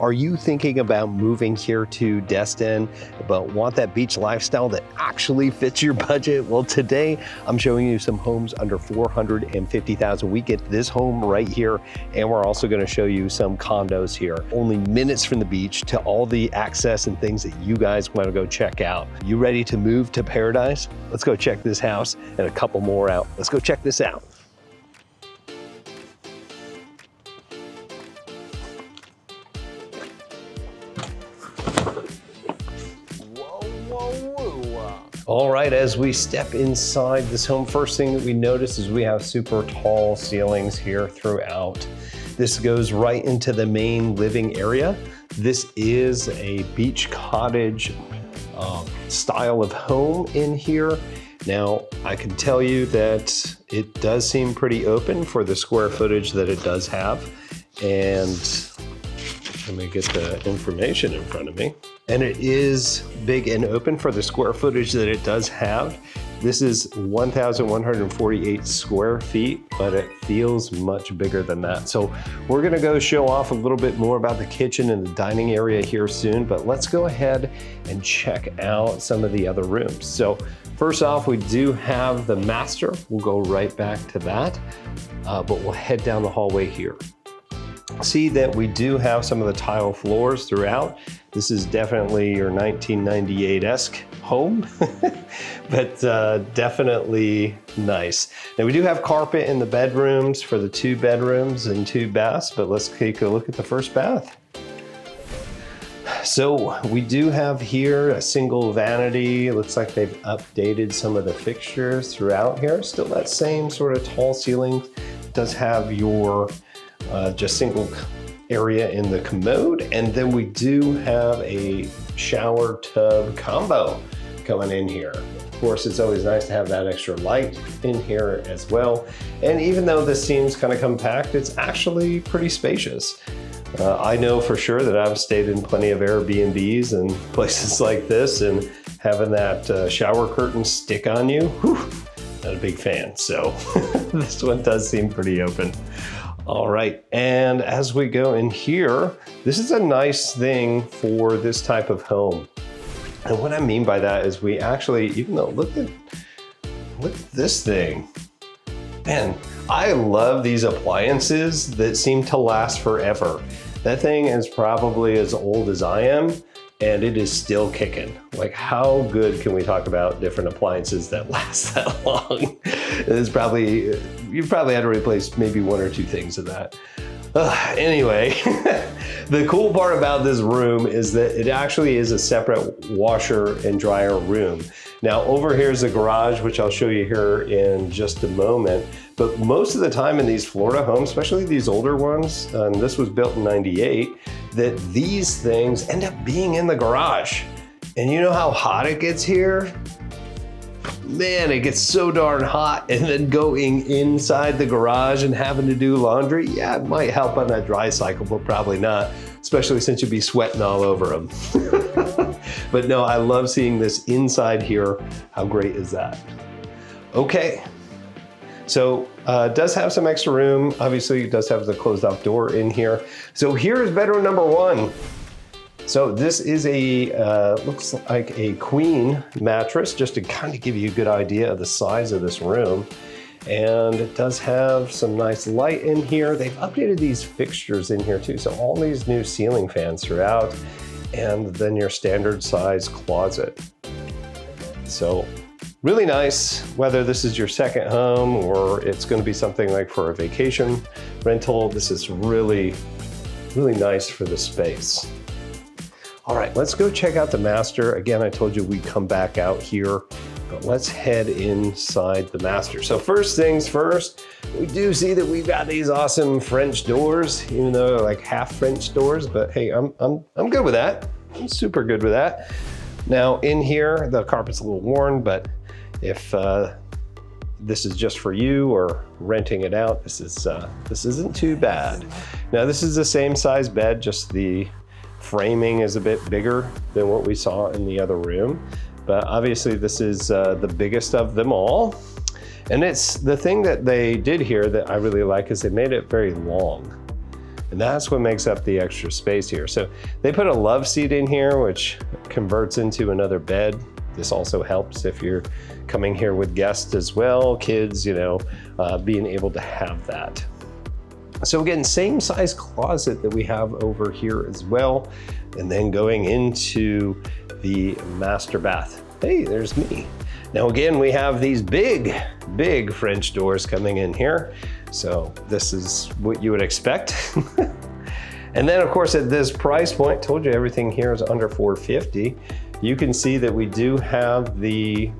Are you thinking about moving here to Destin, but want that beach lifestyle that actually fits your budget? Well, today I'm showing you some homes under $450,000. We get this home right here, and we're also gonna show you some condos here. Only minutes from the beach to all the access and things that you guys wanna go check out. You ready to move to paradise? Let's go check this house and a couple more out. Let's go check this out. All right, as we step inside this home, first thing that we notice is we have super tall ceilings here throughout. This goes right into the main living area. This is a beach cottage style of home in here. Now, I can tell you that it does seem pretty open for the square footage that it does have. And let me get the information in front of me. And it is big and open for the square footage that it does have. This is 1,148 square feet, but it feels much bigger than that. So we're gonna go show off a little bit more about the kitchen and the dining area here soon, but let's go ahead and check out some of the other rooms. So first off, we do have the master. We'll go right back to that, but we'll head down the hallway here. See that we do have some of the tile floors throughout. This is definitely your 1998-esque home, but definitely nice. Now we do have carpet in the bedrooms for the 2 bedrooms and 2 baths, but let's take a look at the first bath. So we do have here a single vanity. It looks like they've updated some of the fixtures throughout here. Still that same sort of tall ceiling. It does have your just single area in the commode, and then we do have a shower tub combo coming in here. Of course, it's always nice to have that extra light in here as well. And even though this seems kind of compact, it's actually pretty spacious. I know for sure that I've stayed in plenty of Airbnbs and places like this, and having that shower curtain stick on you, whew, not a big fan. So this one does seem pretty open. All right, and as we go in here, this is a nice thing for this type of home. And what I mean by that is we actually, even though, look at this thing. Man, I love these appliances that seem to last forever. That thing is probably as old as I am, and it is still kicking. Like, how good can we talk about different appliances that last that long? It's probably, you've probably had to replace maybe 1 or 2 things of that. Anyway, the cool part about this room is that it actually is a separate washer and dryer room. Now over here is a garage, which I'll show you here in just a moment. But most of the time in these Florida homes, especially these older ones, and this was built in '98, that these things end up being in the garage. And you know how hot it gets here? Man, it gets so darn hot, and then going inside the garage and having to do laundry, yeah, it might help on that dry cycle, but probably not, especially since you'd be sweating all over them. But no, I love seeing this inside here. How great is that? Okay, so it does have some extra room. Obviously, it does have the closed off door in here. So here is bedroom number 1. So this is a, looks like a queen mattress, just to kind of give you a good idea of the size of this room. And it does have some nice light in here. They've updated these fixtures in here too. So all these new ceiling fans throughout, and then your standard size closet. So really nice, whether this is your second home or it's gonna be something like for a vacation rental. This is really, really nice for the space. All right, let's go check out the master. Again, I told you we'd come back out here, but let's head inside the master. So first things first, we do see that we've got these awesome French doors, even though they're like half French doors, but hey, I'm good with that. I'm super good with that. Now in here, the carpet's a little worn, but if this is just for you or renting it out, this isn't too bad. Now this is the same size bed, just the framing is a bit bigger than what we saw in the other room, but obviously this is the biggest of them all. And it's the thing that they did here that I really like is they made it very long. And that's what makes up the extra space here. So they put a love seat in here, which converts into another bed. This also helps if you're coming here with guests as well, kids, you know, being able to have that. So again, same size closet that we have over here as well. And then going into the master bath. Hey, there's me. Now again, we have these big French doors coming in here. So this is what you would expect. And then of course at this price point, told you everything here is under $450. You can see that we do have the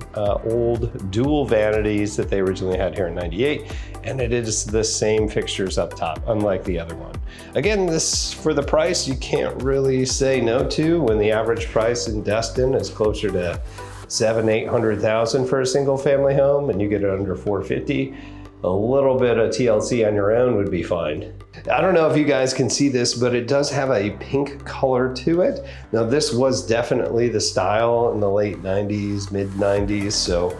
old dual vanities that they originally had here in '98, and it is the same fixtures up top, unlike the other one. Again, this, for the price, you can't really say no to when the average price in Destin is closer to $700,000–800,000 for a single family home, and you get it under $450. A little bit of TLC on your own would be fine. I don't know if you guys can see this, but it does have a pink color to it. Now this was definitely the style in the late 90s, mid 90s, so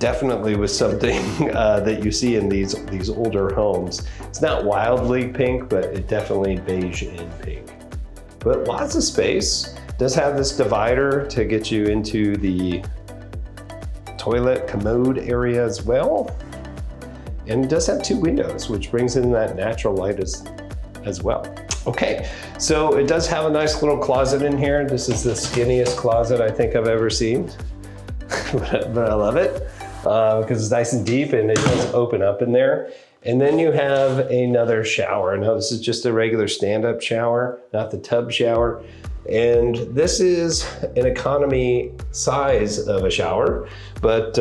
definitely was something that you see in these older homes. It's not wildly pink, but it definitely beige and pink. But lots of space. It does have this divider to get you into the toilet commode area as well. And it does have 2 windows, which brings in that natural light as well. Okay, so it does have a nice little closet in here. This is the skinniest closet I think I've ever seen, but I love it because it's nice and deep and it does open up in there. And then you have another shower. Now this is just a regular stand-up shower, not the tub shower. And this is an economy size of a shower, but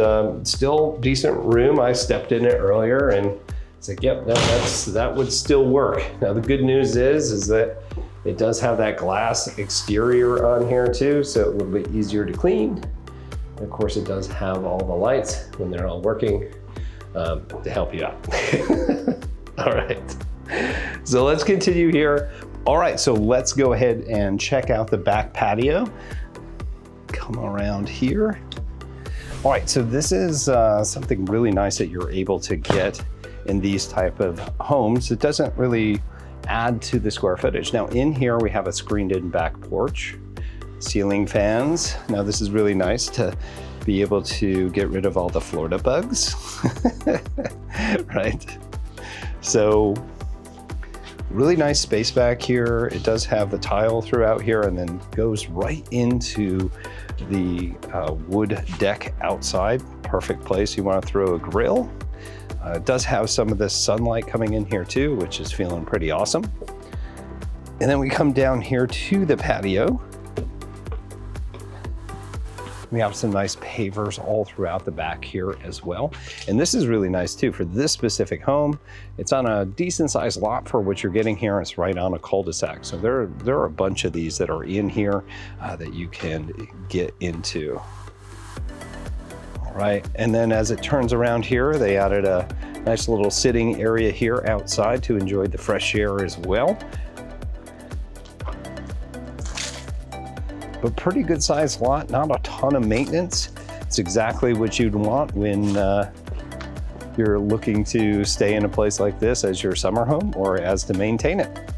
still decent room. I stepped in it earlier and it's like, yep, no, that would still work. Now the good news is that it does have that glass exterior on here too, so a little bit easier to clean. And of course it does have all the lights when they're all working to help you out. All right, so let's continue here. All right, so let's go ahead and check out the back patio. Come around here. All right, so this is something really nice that you're able to get in these type of homes. It doesn't really add to the square footage. Now in here, we have a screened in back porch, ceiling fans. Now this is really nice to be able to get rid of all the Florida bugs, right? So, really nice space back here. It does have the tile throughout here and then goes right into the wood deck outside. Perfect place. You want to throw a grill. It does have some of this sunlight coming in here too, which is feeling pretty awesome. And then we come down here to the patio. We have some nice pavers all throughout the back here as well. And this is really nice too for this specific home. It's on a decent sized lot for what you're getting here. It's right on a cul-de-sac. So there are a bunch of these that are in here that you can get into. All right, and then as it turns around here, they added a nice little sitting area here outside to enjoy the fresh air as well. But pretty good sized lot, not a ton of maintenance. It's exactly what you'd want when you're looking to stay in a place like this as your summer home or as to maintain it.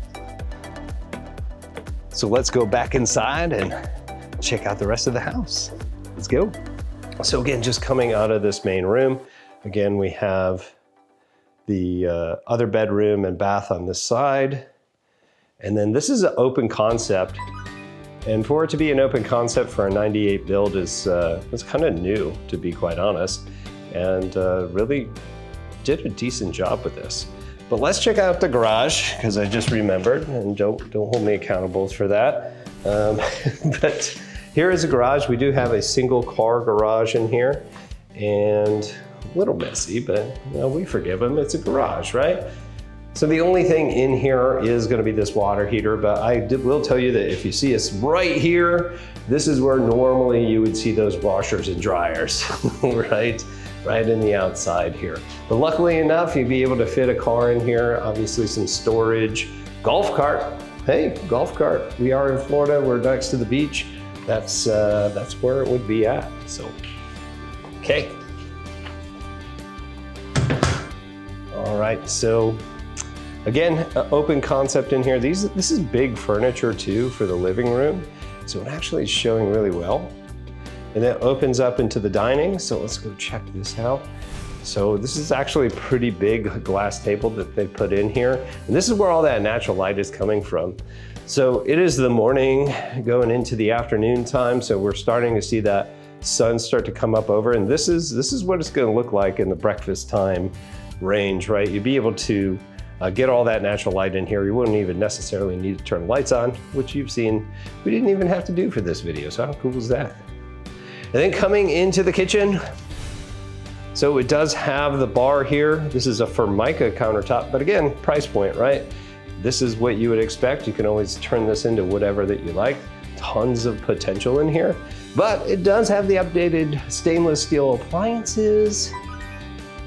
So let's go back inside and check out the rest of the house. Let's go. So again, just coming out of this main room, again, we have the other bedroom and bath on this side. And then this is an open concept. And for it to be an open concept for a 98 build is kind of new, to be quite honest, and really did a decent job with this. But let's check out the garage, because I just remembered, and don't hold me accountable for that. But here is a garage. We do have a single car garage in here, and a little messy, but you know, we forgive them. It's a garage, right? So the only thing in here is going to be this water heater, but I will tell you that if you see us right here, this is where normally you would see those washers and dryers, right in the outside here. But luckily enough, you'd be able to fit a car in here, obviously some storage, golf cart. Hey, golf cart. We are in Florida, we're next to the beach. That's where it would be at, so, okay. All right, so Again, open concept in here. This is big furniture too for the living room. So it actually is showing really well. And then it opens up into the dining. So let's go check this out. So this is actually a pretty big glass table that they put in here. And this is where all that natural light is coming from. So it is the morning going into the afternoon time. So we're starting to see that sun start to come up over. And this is what it's gonna look like in the breakfast time range, right? You'd be able to get all that natural light in here. You wouldn't even necessarily need to turn the lights on, which you've seen we didn't even have to do for this video. So how cool is that? And then coming into the kitchen, so it does have the bar here. This is a Formica countertop, but again, price point, right? This is what you would expect. You can always turn this into whatever that you like. Tons of potential in here, but it does have the updated stainless steel appliances.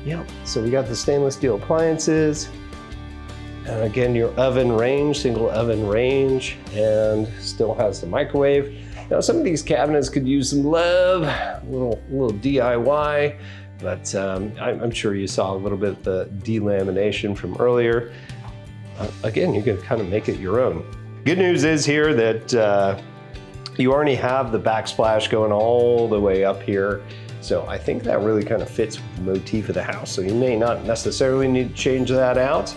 Yep, so we got the stainless steel appliances. And again, your oven range, single oven range, and still has the microwave. Now, some of these cabinets could use some love, a little DIY. But I'm sure you saw a little bit of the delamination from earlier. Again, you can kind of make it your own. Good news is here that you already have the backsplash going all the way up here. So I think that really kind of fits with the motif of the house. So you may not necessarily need to change that out,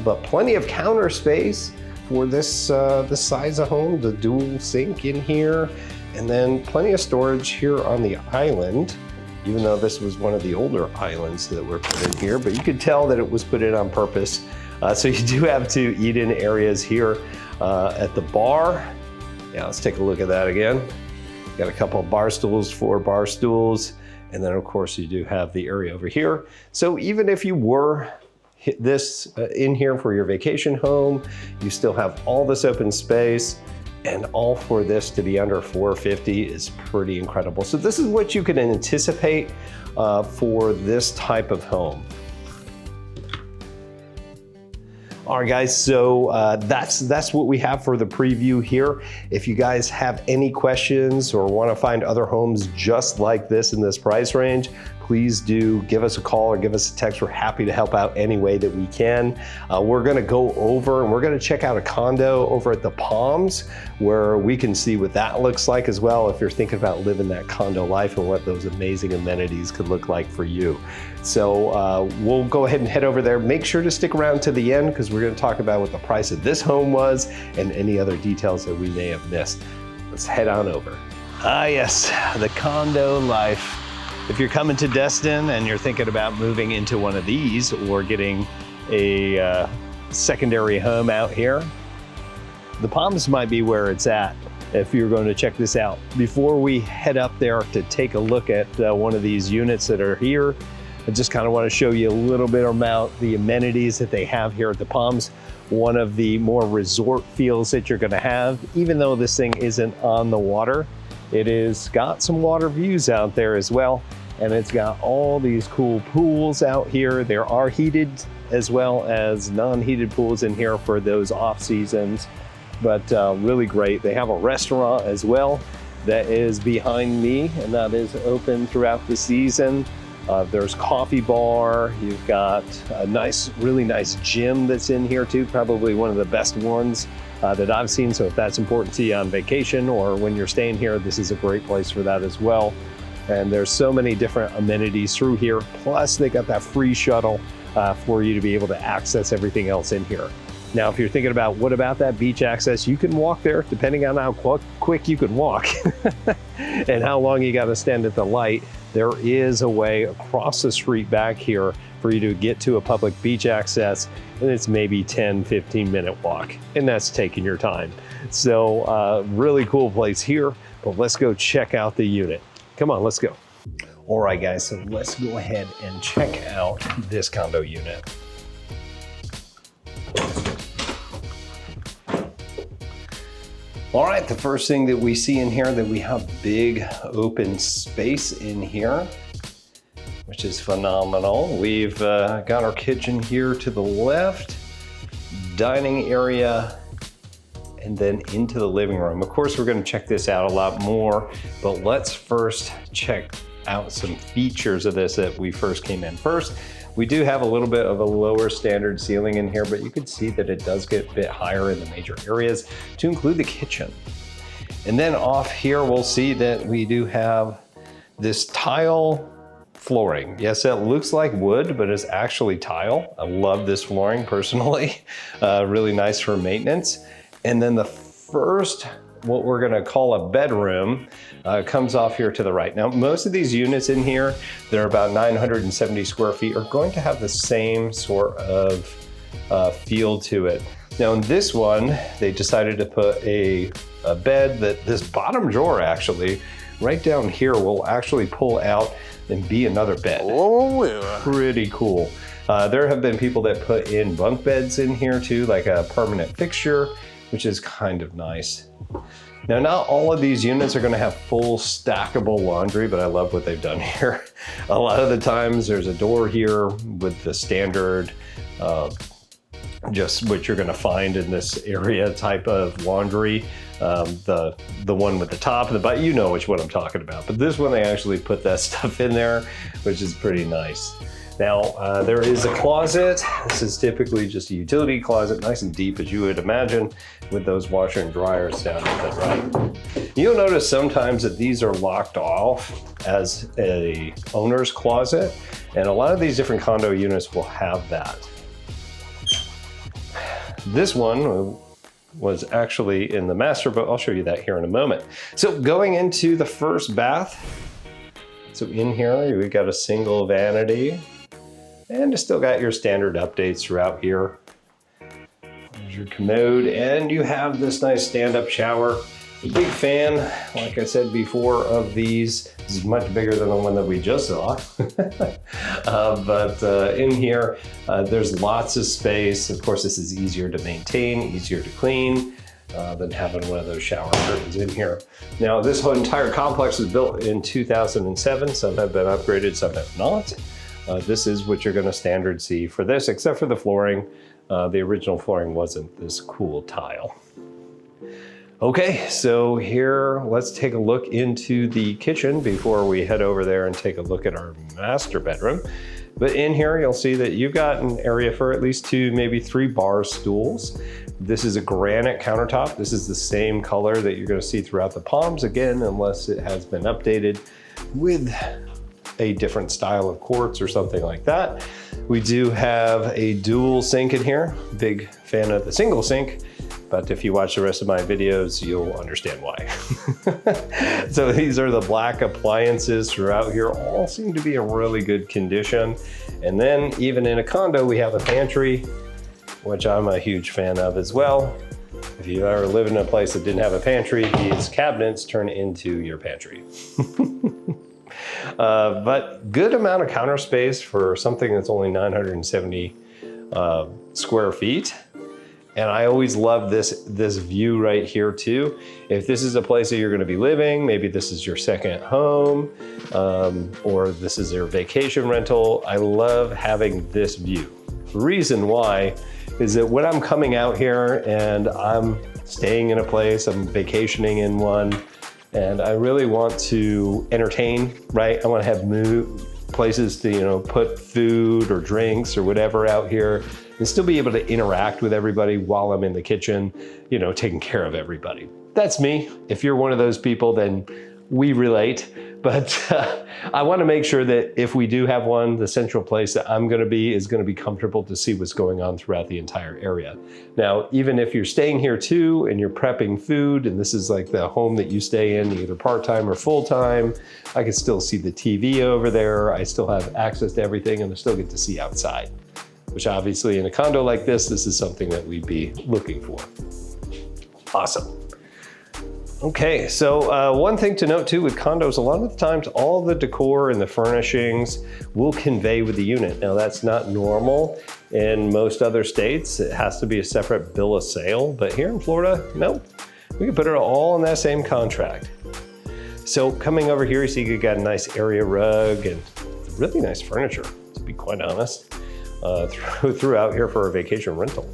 but plenty of counter space for this size of home, the dual sink in here, and then plenty of storage here on the island. Even though this was one of the older islands that were put in here, but you could tell that it was put in on purpose. So you do have two eat-in areas here at the bar. Yeah, let's take a look at that again. Got a couple of bar stools, 4 bar stools, and then of course you do have the area over here. So even if you were hit this in here for your vacation home, you still have all this open space. And all for this to be under $450 is pretty incredible. So this is what you can anticipate for this type of home. All right, guys, so that's what we have for the preview here. If you guys have any questions or want to find other homes just like this in this price range, please do give us a call or give us a text. We're happy to help out any way that we can. We're gonna go over and we're gonna check out a condo over at the Palms where we can see what that looks like as well if you're thinking about living that condo life and what those amazing amenities could look like for you. So we'll go ahead and head over there. Make sure to stick around to the end because we're gonna talk about what the price of this home was and any other details that we may have missed. Let's head on over. Ah, yes, the condo life. If you're coming to Destin and you're thinking about moving into one of these or getting a secondary home out here, the Palms might be where it's at if you're going to check this out. Before we head up there to take a look at one of these units that are here, I just kind of want to show you a little bit about the amenities that they have here at the Palms. One of the more resort feels that you're going to have, even though this thing isn't on the water. It has got some water views out there as well, and it's got all these cool pools out here. There are heated as well as non-heated pools in here for those off seasons, but really great. They have a restaurant as well that is behind me, and that is open throughout the season. There's coffee bar. You've got a really nice gym that's in here too, probably one of the best ones that I've seen. So if that's important to you on vacation or when you're staying here, this is a great place for that as well. And there's so many different amenities through here. Plus they got that free shuttle for you to be able to access everything else in here. Now, if you're thinking about what about that beach access, you can walk there depending on how quick you can walk and how long you got to stand at the light. There is a way across the street back here for you to get to a public beach access, and it's maybe 10-15 minute walk, and that's taking your time. So really cool place here, but let's go check out the unit. Come on, let's go. All right, guys, so let's go ahead and check out this condo unit. All right, the first thing that we see in here that we have big open space in here, which is phenomenal. We've got our kitchen here to the left, dining area, and then into the living room. Of course, we're gonna check this out a lot more, but let's first check out some features of this that we first came in. First, We do have a little bit of a lower standard ceiling in here, but you can see that it does get a bit higher in the major areas to include the kitchen. And then off here, we'll see that we do have this tile flooring. Yes, it looks like wood, but it's actually tile. I love this flooring personally. Really nice for maintenance. And then the first, what we're gonna call a bedroom, comes off here to the right. Now, most of these units in here, they're about 970 square feet, are going to have the same sort of feel to it. Now in this one, they decided to put a bed that this bottom drawer actually, right down here, will actually pull out and be another bed. Oh, yeah. Pretty cool. There have been people that put in bunk beds in here too, like a permanent fixture, which is kind of nice. Now, not all of these units are gonna have full stackable laundry, but I love what they've done here. A lot of the times there's a door here with the standard, just what you're gonna find in this area type of laundry. The one with the top and the bottom, you know which one I'm talking about. But this one, they actually put that stuff in there, which is pretty nice. Now, there is a closet. This is typically just a utility closet, nice and deep as you would imagine, with those washer and dryers down to the right. You'll notice sometimes that these are locked off as a owner's closet, and a lot of these different condo units will have that. This one was actually in the master, but I'll show you that here in a moment. So going into the first bath, so in here we've got a single vanity, and you still got your standard updates throughout here. There's your commode, and you have this nice stand-up shower. A big fan, like I said before, of these. This is much bigger than the one that we just saw. But in here, there's lots of space. Of course, this is easier to maintain, easier to clean than having one of those shower curtains in here. Now, this whole entire complex was built in 2007. Some have been upgraded, some have not. This is what you're gonna standard see for this, except for the flooring. The original flooring wasn't this cool tile. Okay, so here, let's take a look into the kitchen before we head over there and take a look at our master bedroom. But in here, you'll see that you've got an area for at least 2, maybe 3 bar stools. This is a granite countertop. This is the same color that you're gonna see throughout the palms, again, unless it has been updated with a different style of quartz or something like that. We do have a dual sink in here. Big fan of the single sink, but if you watch the rest of my videos, you'll understand why. So these are the black appliances throughout here. All seem to be in really good condition. And then even in a condo, we have a pantry, which I'm a huge fan of as well. If you ever live in a place that didn't have a pantry, these cabinets turn into your pantry. But good amount of counter space for something that's only 970 square feet. And I always love this view right here too. If this is a place that you're gonna be living, maybe this is your second home, or this is your vacation rental, I love having this view. The reason why is that when I'm coming out here and I'm staying in a place, I'm vacationing in one, and I really want to entertain, right? I want to have places to, put food or drinks or whatever out here and still be able to interact with everybody while I'm in the kitchen, taking care of everybody. That's me. If you're one of those people, then we relate. But I want to make sure that if we do have one, the central place that I'm going to be is going to be comfortable to see what's going on throughout the entire area. Now, even if you're staying here too and you're prepping food and this is like the home that you stay in, either part-time or full-time, I can still see the TV over there. I still have access to everything and I still get to see outside, which obviously in a condo like this is something that we'd be looking for. Awesome. Okay, so one thing to note too with condos, a lot of the times all the decor and the furnishings will convey with the unit. Now that's not normal in most other states. It has to be a separate bill of sale, but here in Florida, no, we can put it all in that same contract. So coming over here, you see you got a nice area rug and really nice furniture, to be quite honest, throughout here for a vacation rental.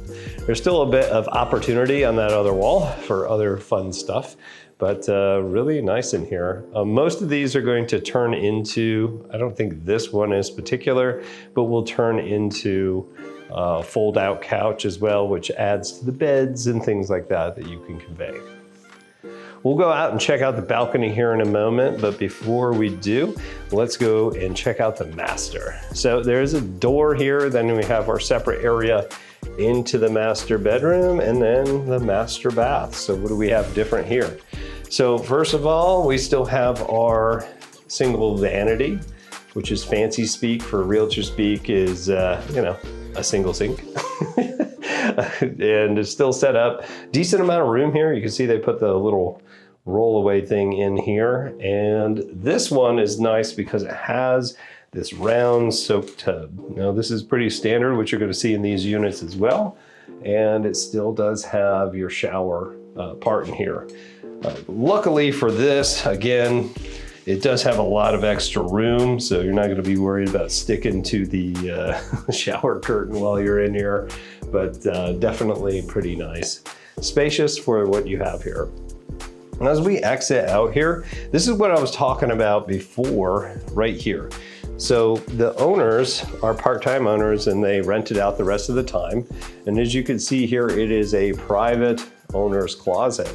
There's still a bit of opportunity on that other wall for other fun stuff, but really nice in here. Most of these are going to turn into, I don't think this one is particular, but will turn into a fold-out couch as well, which adds to the beds and things like that that you can convey. We'll go out and check out the balcony here in a moment, but before we do, let's go and check out the master. So there's a door here, then we have our separate area into the master bedroom and then the master bath. So what do we have different here? So first of all, we still have our single vanity, which is fancy speak for realtor speak is, you know, a single sink. And it's still set up. Decent amount of room here. You can see they put the little roll-away thing in here. And this one is nice because it has this round soak tub. Now this is pretty standard, which you're going to see in these units as well. And it still does have your shower part in here. Luckily for this, again, it does have a lot of extra room, so you're not going to be worried about sticking to the shower curtain while you're in here, but definitely pretty nice. Spacious for what you have here. And as we exit out here, this is what I was talking about before, right here. So the owners are part-time owners and they rent it out the rest of the time. And as you can see here, it is a private owner's closet.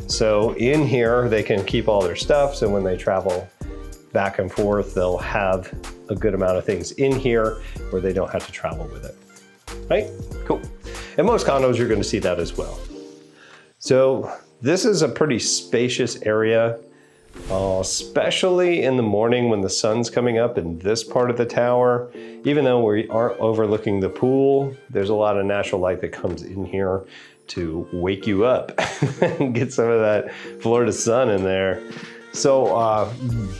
So in here, they can keep all their stuff. So when they travel back and forth, they'll have a good amount of things in here where they don't have to travel with it. Right? Cool. In most condos, you're going to see that as well. So this is a pretty spacious area, especially in the morning when the sun's coming up in this part of the tower. Even though we aren't overlooking the pool, there's a lot of natural light that comes in here to wake you up and get some of that Florida sun in there. So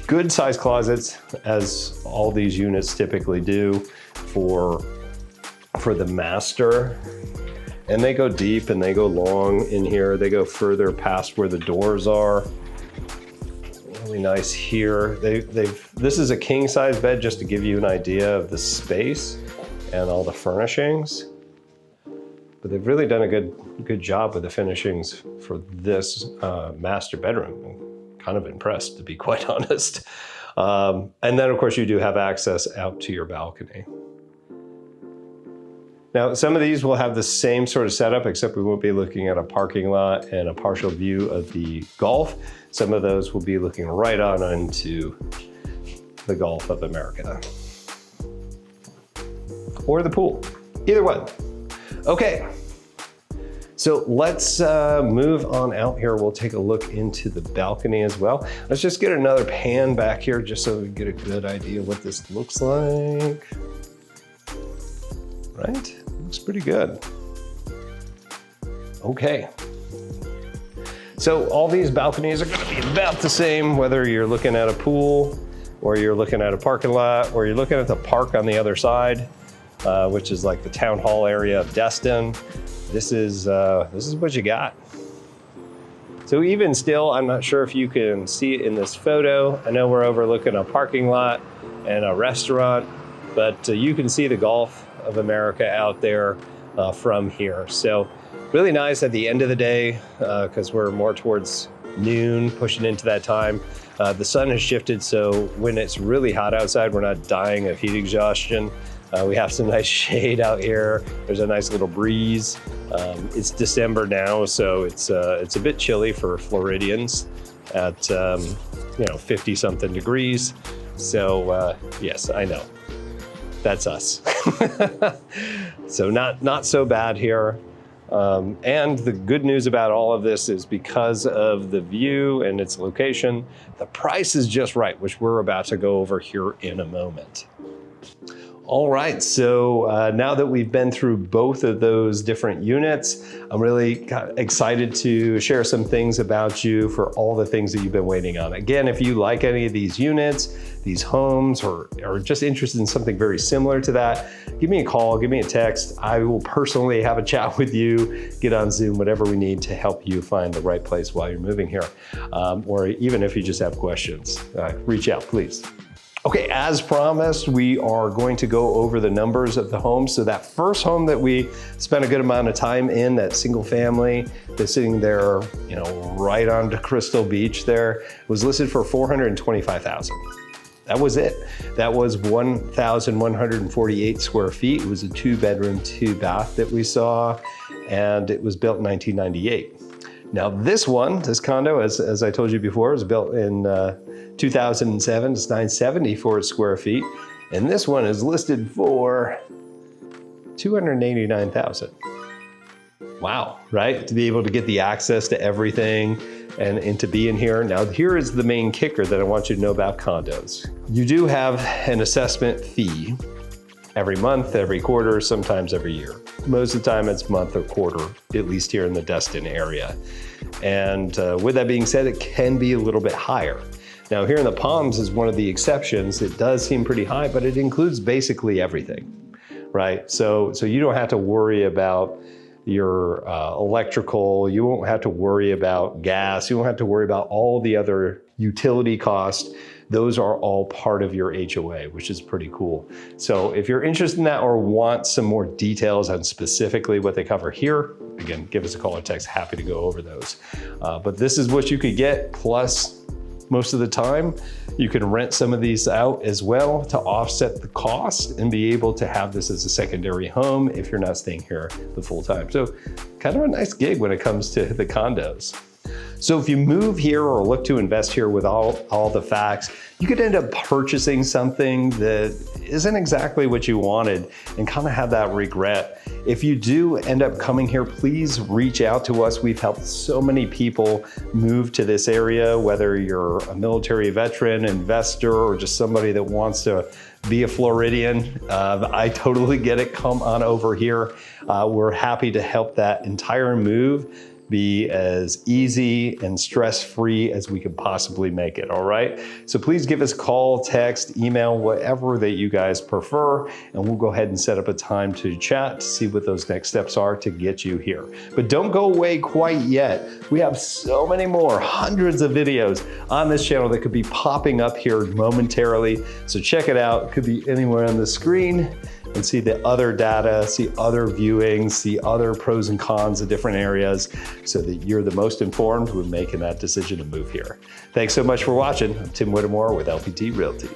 good sized closets, as all these units typically do for the master. And they go deep and they go long in here. They go further past where the doors are. Really nice here. This is a king size bed just to give you an idea of the space and all the furnishings. But they've really done a good job with the finishings for this master bedroom. I'm kind of impressed, to be quite honest. And then of course you do have access out to your balcony. Now, some of these will have the same sort of setup, except we won't be looking at a parking lot and a partial view of the Gulf. Some of those will be looking right on into the Gulf of America. Or the pool, either one. Okay, so let's move on out here. We'll take a look into the balcony as well. Let's just get another pan back here just so we get a good idea what this looks like. Right? Looks pretty good. Okay. So all these balconies are going to be about the same, whether you're looking at a pool or you're looking at a parking lot or you're looking at the park on the other side, which is like the town hall area of Destin. This is what you got. So even still, I'm not sure if you can see it in this photo. I know we're overlooking a parking lot and a restaurant, but you can see the Gulf of America out there from here. So really nice at the end of the day, because we're more towards noon, pushing into that time. The sun has shifted, so when it's really hot outside, we're not dying of heat exhaustion. We have some nice shade out here. There's a nice little breeze. It's December now, so it's a bit chilly for Floridians at 50 something degrees. So yes, I know. That's us. So not so bad here. And the good news about all of this is because of the view and its location, the price is just right, which we're about to go over here in a moment. All right, so now that we've been through both of those different units, I'm really excited to share some things about you for all the things that you've been waiting on. Again, if you like any of these units, these homes, or just interested in something very similar to that, give me a call, give me a text. I will personally have a chat with you, get on Zoom, whatever we need to help you find the right place while you're moving here. Or even if you just have questions, reach out, please. Okay, as promised, we are going to go over the numbers of the homes. So that first home that we spent a good amount of time in, that single family, that's sitting there, you know, right on Crystal Beach there, was listed for $425,000. That was it. That was 1,148 square feet. It was a 2-bedroom, 2-bath that we saw, and it was built in 1998. Now this one, this condo, as I told you before, was built in 2007. It's 974 square feet. And this one is listed for $289,000. Wow, right? To be able to get the access to everything and to be in here. Now here is the main kicker that I want you to know about condos. You do have an assessment fee every month, every quarter, sometimes every year. Most of the time it's month or quarter, at least here in the Destin area. And with that being said, it can be a little bit higher. Now here in the Palms is one of the exceptions. It does seem pretty high, but it includes basically everything, right? So you don't have to worry about your electrical, you won't have to worry about gas, you won't have to worry about all the other utility costs. Those are all part of your HOA, which is pretty cool. So if you're interested in that or want some more details on specifically what they cover here, again, give us a call or text, happy to go over those. But this is what you could get, plus most of the time, you can rent some of these out as well to offset the cost and be able to have this as a secondary home if you're not staying here the full time. So kind of a nice gig when it comes to the condos. So if you move here or look to invest here with all the facts, you could end up purchasing something that isn't exactly what you wanted and kind of have that regret. If you do end up coming here, please reach out to us. We've helped so many people move to this area, whether you're a military veteran, investor, or just somebody that wants to be a Floridian. I totally get it. Come on over here. We're happy to help that entire move be as easy and stress-free as we could possibly make it, all right? So please give us a call, text, email, whatever that you guys prefer, and we'll go ahead and set up a time to chat to see what those next steps are to get you here. But don't go away quite yet. We have so many more, hundreds of videos on this channel that could be popping up here momentarily. So check it out. It could be anywhere on the screen, and see the other data, see other viewings, see other pros and cons of different areas so that you're the most informed when making that decision to move here. Thanks so much for watching. I'm Tim Whittemore with LPT Realty.